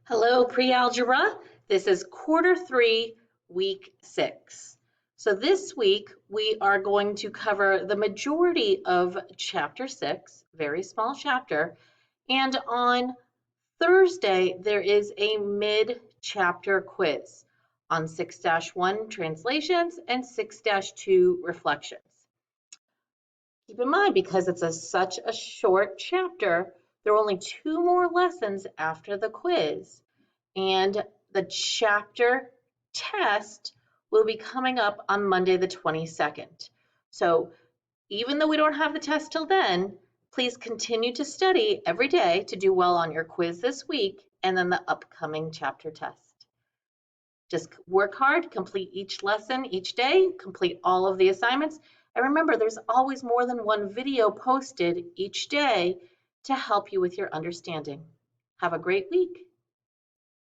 Hello, Pre-Algebra. This is quarter 3, week 6. So this week we are going to cover the majority of chapter 6, very small chapter, and on Thursday there is a mid-chapter quiz on 6-1 translations and 6-2 reflections. Keep in mind, because it's such a short chapter, there are only 2 more lessons after the quiz. And the chapter test will be coming up on Monday the 22nd. So even though we don't have the test till then, please continue to study every day to do well on your quiz this week and then the upcoming chapter test. Just work hard, complete each lesson each day, complete all of the assignments. And remember, there's always more than one video posted each day to help you with your understanding. Have a great week.